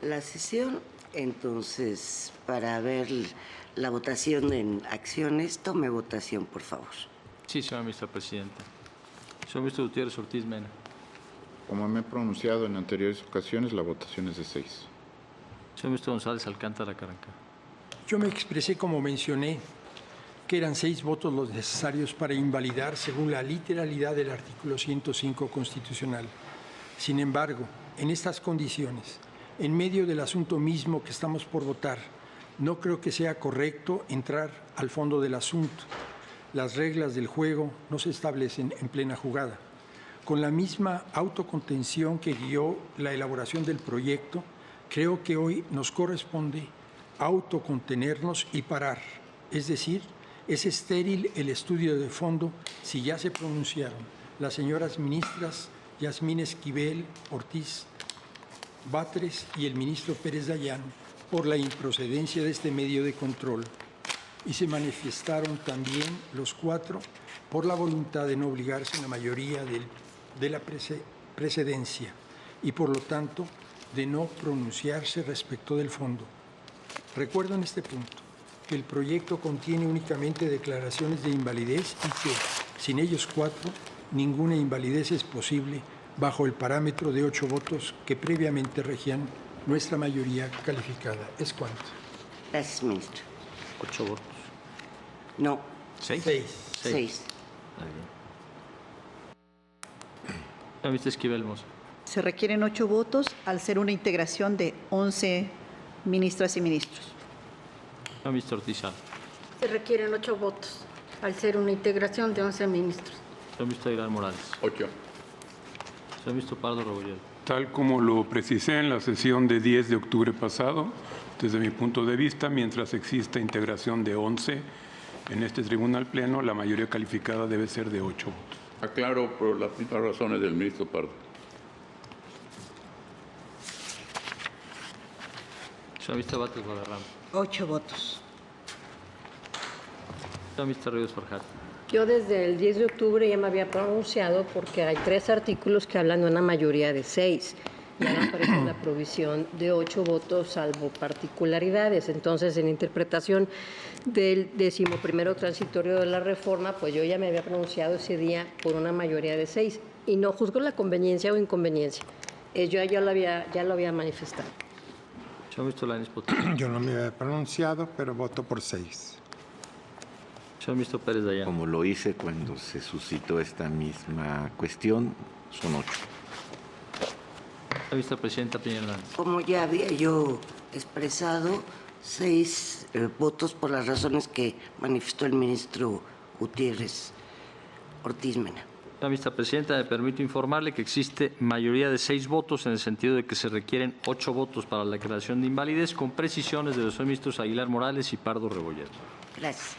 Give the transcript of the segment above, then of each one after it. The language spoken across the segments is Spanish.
la sesión. Entonces, para ver la votación en acciones, tome votación, por favor. Sí, señora ministra presidenta. Señor ministro Gutiérrez Ortiz Mena. Como me he pronunciado en anteriores ocasiones, la votación es de 6. Señor ministro González Alcántara Caranca. Yo me expresé como mencioné que eran 6 votos los necesarios para invalidar según la literalidad del artículo 105 constitucional. Sin embargo, en estas condiciones, en medio del asunto mismo que estamos por votar, no creo que sea correcto entrar al fondo del asunto. Las reglas del juego no se establecen en plena jugada. Con la misma autocontención que guió la elaboración del proyecto, creo que hoy nos corresponde autocontenernos y parar. Es decir, es estéril el estudio de fondo si ya se pronunciaron las señoras ministras Yasmín Esquivel, Ortiz, Batres y el ministro Pérez Dayán por la improcedencia de este medio de control. Y se manifestaron también los 4 por la voluntad de no obligarse en la mayoría de la precedencia y, por lo tanto, de no pronunciarse respecto del fondo. Recuerdo en este punto que el proyecto contiene únicamente declaraciones de invalidez y que, sin ellos 4, ninguna invalidez es posible bajo el parámetro de 8 votos que previamente regían nuestra mayoría calificada. ¿Es cuánto? Gracias, ministro. 8 votos. No. 6. 6. Señora ministra Esquivel Moza. Se requieren 8 votos al ser una integración de 11 ministras y ministros. Señora ministra Ortiz Alba. Se requieren 8 votos al ser una integración de 11 ministros. Señor ministro Aguilar Morales. 8. Señor ministro Pardo Rebolledo. Tal como lo precisé en la sesión de 10 de octubre pasado, desde mi punto de vista, mientras exista integración de 11 en este tribunal pleno, la mayoría calificada debe ser de 8 votos. Aclaro por las mismas razones del ministro Pardo. Señora ministra Batres Guadarrama. 8 votos. Señora ministra Ríos Farjat. Yo desde el 10 de octubre ya me había pronunciado porque hay 3 artículos que hablan de una mayoría de 6. Ya no aparece la provisión de 8 votos, salvo particularidades. Entonces, en interpretación del 11º transitorio de la reforma, pues yo ya me había pronunciado ese día por una mayoría de 6. Y no juzgo la conveniencia o inconveniencia. Yo ya lo había manifestado. Señor ministro Lainez Potisek. Yo no me había pronunciado, pero voto por 6. Señor ministro Pérez Dayán. Como lo hice cuando se suscitó esta misma cuestión, son 8. Señora ministra presidenta Piñera Hernández. Como ya había yo expresado, 6 votos por las razones que manifestó el ministro Gutiérrez Ortiz Mena. Señora ministra presidenta, me permito informarle que existe mayoría de 6 votos en el sentido de que se requieren 8 votos para la declaración de invalidez, con precisiones de los señores ministros Aguilar Morales y Pardo Rebolledo. Gracias.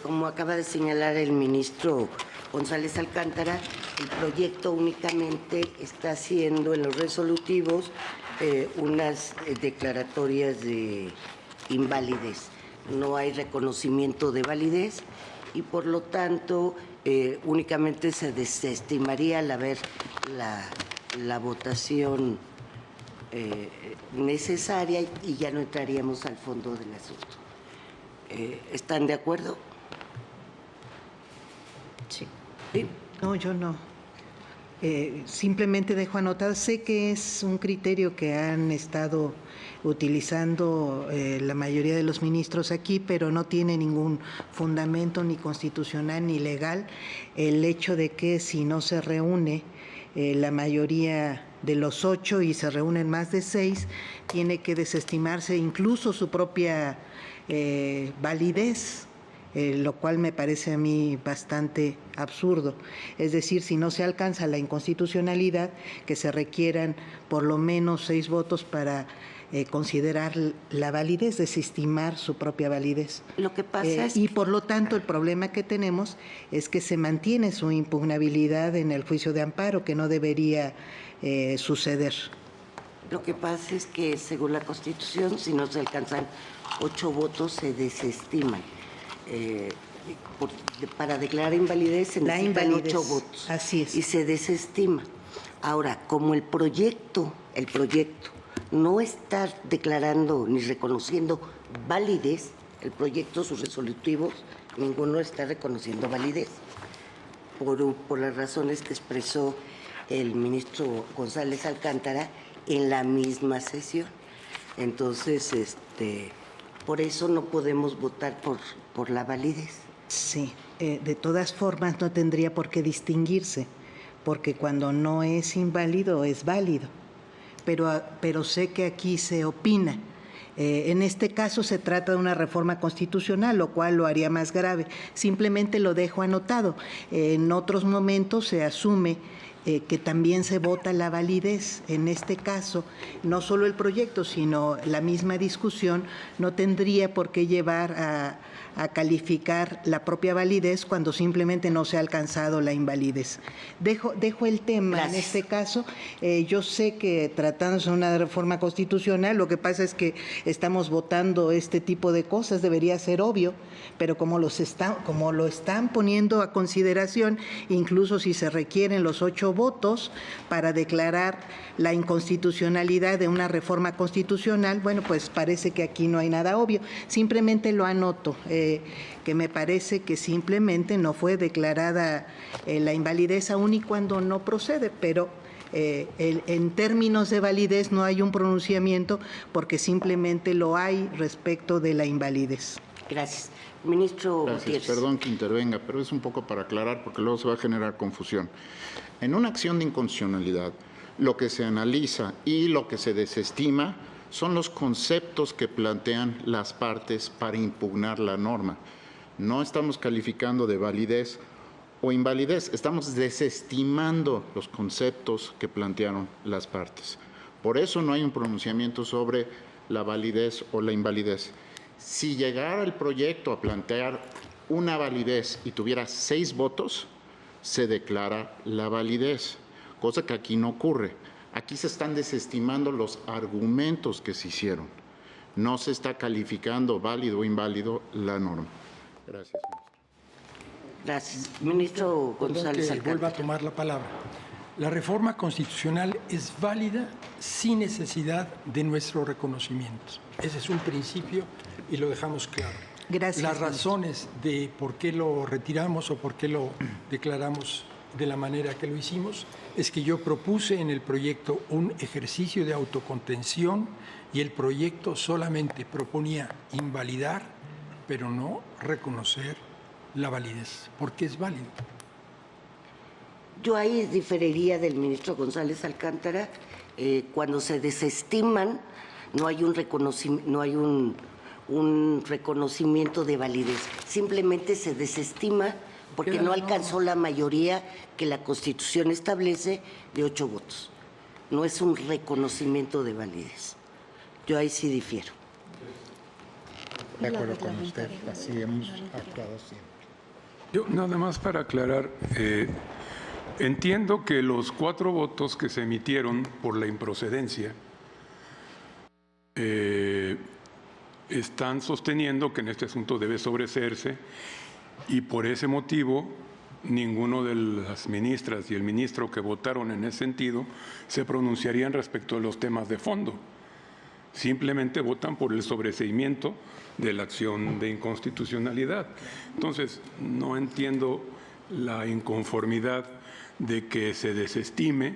Como acaba de señalar el ministro González Alcántara, el proyecto únicamente está haciendo en los resolutivos unas declaratorias de invalidez. No hay reconocimiento de validez y, por lo tanto, únicamente se desestimaría al haber la votación necesaria y ya no entraríamos al fondo del asunto. ¿Están de acuerdo? Sí. Sí. No, yo no. Simplemente dejo anotado, sé que es un criterio que han estado utilizando la mayoría de los ministros aquí, pero no tiene ningún fundamento ni constitucional ni legal el hecho de que si no se reúne la mayoría de los 8 y se reúnen más de 6, tiene que desestimarse incluso su propia validez, lo cual me parece a mí bastante absurdo. Es decir, si no se alcanza la inconstitucionalidad, que se requieran por lo menos 6 votos para considerar la validez, desestimar su propia validez. Lo que pasa es y por lo tanto el problema que tenemos es que se mantiene su impugnabilidad en el juicio de amparo, que no debería suceder. Lo que pasa es que, según la Constitución, si no se alcanzan 8 votos, se desestiman. Para declarar invalidez se necesitan 8 votos. Así es. Y se desestima. Ahora, como el proyecto no está declarando ni reconociendo validez, el proyecto, sus resolutivos, ninguno está reconociendo validez, por las razones que expresó el ministro González Alcántara en la misma sesión. Entonces, por eso no podemos votar por la validez. Sí, de todas formas no tendría por qué distinguirse, porque cuando no es inválido es válido, pero sé que aquí se opina. En este caso se trata de una reforma constitucional, lo cual lo haría más grave. Simplemente lo dejo anotado. En otros momentos se asume que también se vota la validez. En este caso, no solo el proyecto, sino la misma discusión no tendría por qué llevar a calificar la propia validez cuando simplemente no se ha alcanzado la invalidez. Dejo el tema. Gracias. En este caso. Yo sé que tratándose de una reforma constitucional, lo que pasa es que estamos votando este tipo de cosas, debería ser obvio, pero como lo están poniendo a consideración, incluso si se requieren los 8 votos para declarar la inconstitucionalidad de una reforma constitucional, bueno, pues parece que aquí no hay nada obvio. Simplemente lo anoto, que me parece que simplemente no fue declarada la invalidez aún y cuando no procede, pero en términos de validez no hay un pronunciamiento porque simplemente lo hay respecto de la invalidez. Gracias. Ministro Gutiérrez. Perdón que intervenga, pero es un poco para aclarar porque luego se va a generar confusión. En una acción de inconstitucionalidad, lo que se analiza y lo que se desestima son los conceptos que plantean las partes para impugnar la norma. No estamos calificando de validez o invalidez, estamos desestimando los conceptos que plantearon las partes. Por eso no hay un pronunciamiento sobre la validez o la invalidez. Si llegara el proyecto a plantear una validez y tuviera 6 votos, se declara la validez, cosa que aquí no ocurre. Aquí se están desestimando los argumentos que se hicieron. No se está calificando válido o inválido la norma. Gracias. Gracias. Ministro González Alcántara. Vuelva a tomar la palabra. La reforma constitucional es válida sin necesidad de nuestro reconocimiento. Ese es un principio y lo dejamos claro. Gracias. Las razones de por qué lo retiramos o por qué lo declaramos de la manera que lo hicimos es que yo propuse en el proyecto un ejercicio de autocontención y el proyecto solamente proponía invalidar, pero no reconocer la validez, porque es válido. Yo ahí diferiría del ministro González Alcántara. Cuando se desestiman, no hay un reconocimiento de validez. Simplemente se desestima porque no alcanzó la mayoría que la Constitución establece de 8 votos. No es un reconocimiento de validez. Yo ahí sí difiero. De acuerdo con usted, así hemos actuado siempre. Yo nada más para aclarar, entiendo que los 4 votos que se emitieron por la improcedencia están sosteniendo que en este asunto debe sobreseerse y por ese motivo ninguno de las ministras y el ministro que votaron en ese sentido se pronunciarían respecto a los temas de fondo. Simplemente votan por el sobreseimiento de la acción de inconstitucionalidad. Entonces, no entiendo la inconformidad de que se desestime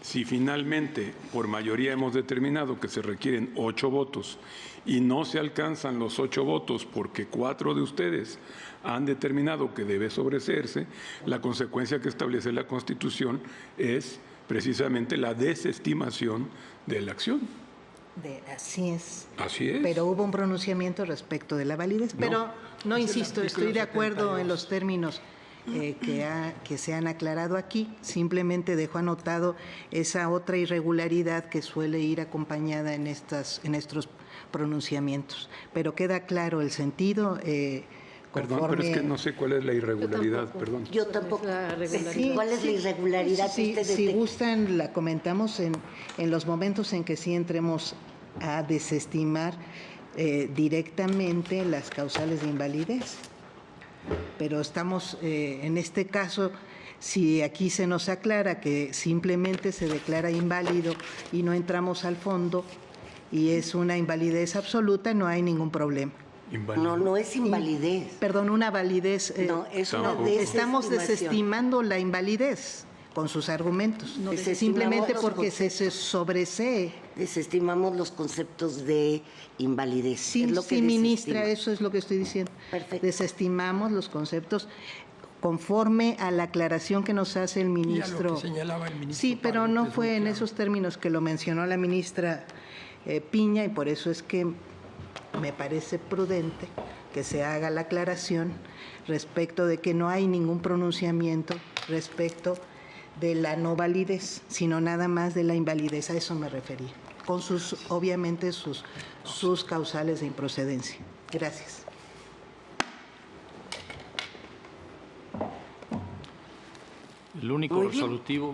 si finalmente por mayoría hemos determinado que se requieren 8 votos y no se alcanzan los 8 votos porque 4 de ustedes han determinado que debe sobreseerse, la consecuencia que establece la Constitución es precisamente la desestimación de la acción. Así es. Así es. Pero hubo un pronunciamiento respecto de la validez, pero no insisto, estoy de acuerdo en los términos que se han aclarado aquí. Simplemente dejo anotado esa otra irregularidad que suele ir acompañada en estos pronunciamientos. Pero queda claro el sentido. Perdón, pero es que no sé cuál es la irregularidad, perdón. Yo tampoco. Sí, ¿cuál es la irregularidad? Si gustan, la comentamos en los momentos en que sí entremos a desestimar directamente las causales de invalidez. Pero estamos, en este caso, si aquí se nos aclara que simplemente se declara inválido y no entramos al fondo, y es una invalidez absoluta, no hay ningún problema. No, no es invalidez. Perdón, una validez. No, es una estamos desestimación. desestimando la invalidez con sus argumentos, simplemente porque se sobresee. Desestimamos los conceptos de invalidez. Sí, es lo que sí, ministra, desestima. eso es lo que estoy diciendo. Perfecto. Desestimamos los conceptos conforme a la aclaración que nos hace el ministro. Y a lo que señalaba el ministro. Sí, pero Pardo, no que es fue muy en claro. esos términos que lo mencionó la ministra Piña, y por eso es que me parece prudente que se haga la aclaración respecto de que no hay ningún pronunciamiento respecto de la no validez, sino nada más de la invalidez, a eso me refería, con sus, obviamente, sus causales de improcedencia. Gracias. El único Muy bien. resolutivo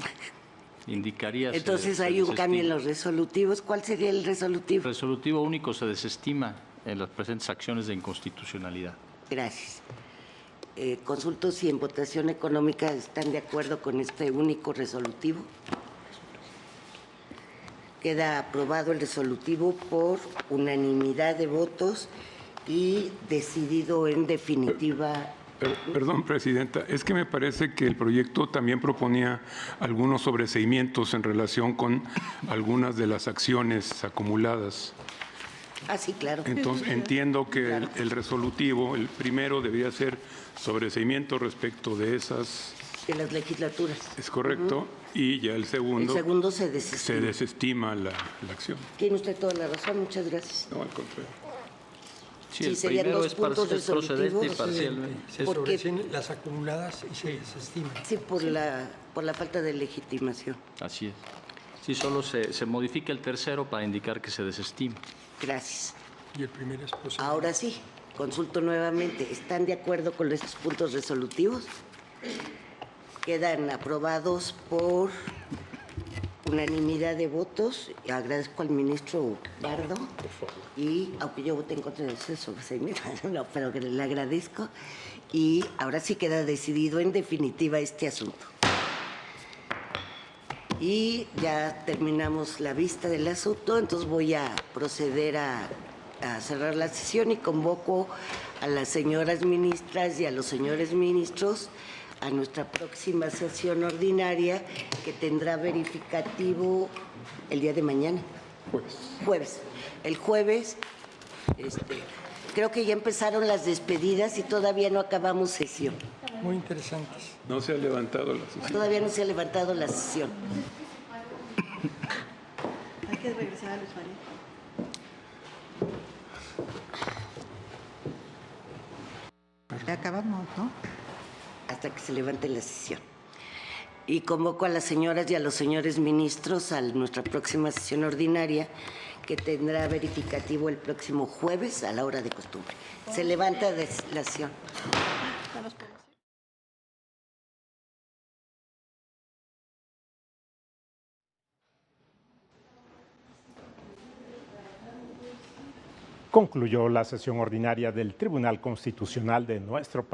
indicaría... Entonces se hay un cambio en desestima. los resolutivos. ¿Cuál sería el El resolutivo? resolutivo único se desestima en las presentes acciones de inconstitucionalidad. Gracias. Consulto si en votación económica están de acuerdo con este único resolutivo. Queda aprobado el resolutivo por unanimidad de votos y decidido en definitiva. Perdón, Presidenta, es que me parece que el proyecto también proponía algunos sobreseimientos en relación con algunas de las acciones acumuladas. Ah, sí, claro. Entonces, entiendo que el resolutivo, el primero, debería ser sobreseimiento respecto de esas, De las legislaturas. es correcto, y ya el El segundo segundo se se desestima. desestima la acción. Tiene usted toda la razón. Muchas gracias. No, al contrario. Sí, Sí, el serían primero dos es puntos procedente y resolutivos. parcialmente. Se ¿Por qué? sobreseen las acumuladas y se desestiman. Sí, por la falta de legitimación. Así es. Sí, solo se modifica el tercero para indicar que se desestima. Gracias. Y el primero es procedente. Ahora sí, consulto nuevamente. ¿Están de acuerdo con estos puntos resolutivos? Quedan aprobados por unanimidad de votos. Agradezco al ministro Pardo. Y aunque yo voté en contra de ese sobreseimiento, no, pero que le agradezco. Y ahora sí queda decidido en definitiva este asunto. Y ya terminamos la vista del asunto, entonces voy a proceder a cerrar la sesión y convoco a las señoras ministras y a los señores ministros a nuestra próxima sesión ordinaria, que tendrá verificativo el día de mañana. Jueves. El jueves, creo que ya empezaron las despedidas y todavía no acabamos sesión. Muy interesantes. No se ha levantado la sesión. Todavía no se ha levantado la sesión. Hay que regresar a Luis María. Ya acabamos, ¿no? Hasta que se levante la sesión. Y convoco a las señoras y a los señores ministros a nuestra próxima sesión ordinaria, que tendrá verificativo el próximo jueves a la hora de costumbre. Se levanta la sesión. Concluyó la sesión ordinaria del Tribunal Constitucional de nuestro país.